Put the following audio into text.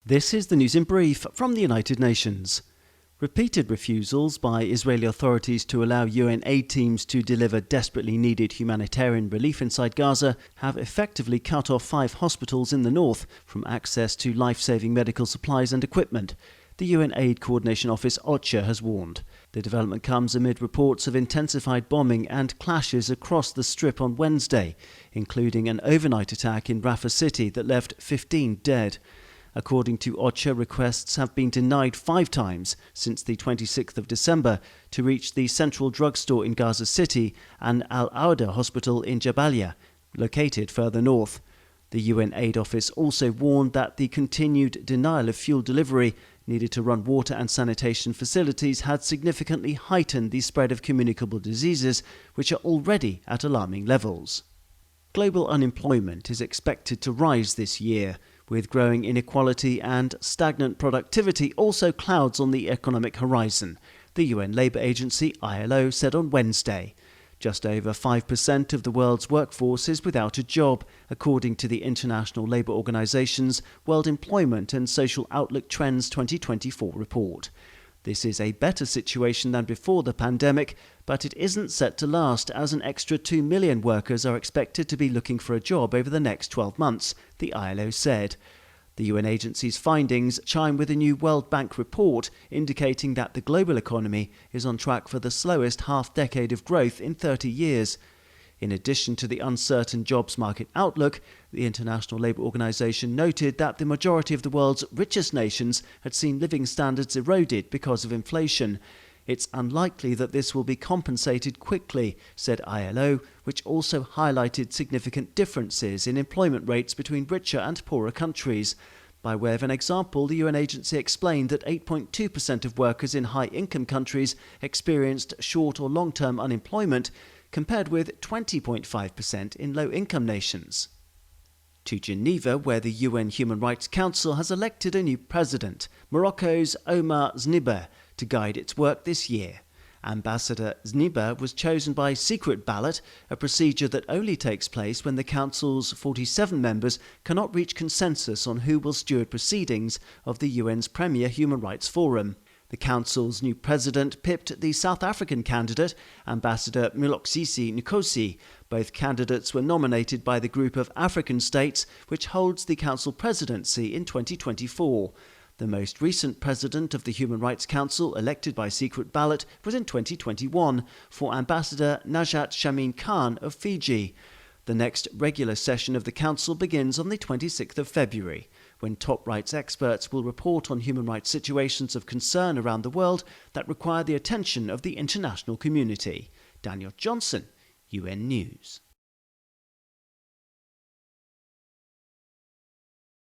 This is the news in brief from the United Nations. Repeated refusals by Israeli authorities to allow UN aid teams to deliver desperately needed humanitarian relief inside Gaza have effectively cut off 5 hospitals in the north from access to life-saving medical supplies and equipment. The UN Aid Coordination Office OCHA has warned. The development comes amid reports of intensified bombing and clashes across the Strip on Wednesday, including an overnight attack in Rafah city that left 15 dead. According to OCHA, requests have been denied 5 times since the 26th of December to reach the central drugstore in Gaza City and Al-Awda hospital in Jabalia, located further north. The UN Aid Office also warned that the continued denial of fuel delivery needed to run water and sanitation facilities had significantly heightened the spread of communicable diseases, which are already at alarming levels. Global unemployment is expected to rise this year, with growing inequality and stagnant productivity also clouds on the economic horizon, the UN Labour Agency ILO said on Wednesday. Just over 5% of the world's workforce is without a job, according to the International Labour Organization's World Employment and Social Outlook Trends 2024 report. This is a better situation than before the pandemic, but it isn't set to last, as an extra 2 million workers are expected to be looking for a job over the next 12 months, the ILO said. The UN agency's findings chime with a new World Bank report indicating that the global economy is on track for the slowest half-decade of growth in 30 years. In addition to the uncertain jobs market outlook, the International Labour Organization noted that the majority of the world's richest nations had seen living standards eroded because of inflation. It's unlikely that this will be compensated quickly, said ILO, which also highlighted significant differences in employment rates between richer and poorer countries. By way of an example, the UN agency explained that 8.2% of workers in high-income countries experienced short or long-term unemployment, compared with 20.5% in low-income nations. To Geneva, where the UN Human Rights Council has elected a new president, Morocco's Omar Znibeh, to guide its work this year. Ambassador Znibeh was chosen by secret ballot, a procedure that only takes place when the Council's 47 members cannot reach consensus on who will steward proceedings of the UN's premier human rights forum. The Council's new president pipped the South African candidate, Ambassador Mlokisisi Nkosi. Both candidates were nominated by the group of African states, which holds the Council presidency in 2024. The most recent president of the Human Rights Council, elected by secret ballot, was in 2021 for Ambassador Najat Shamin Khan of Fiji. The next regular session of the Council begins on the 26th of February, when top rights experts will report on human rights situations of concern around the world that require the attention of the international community. Daniel Johnson, UN News.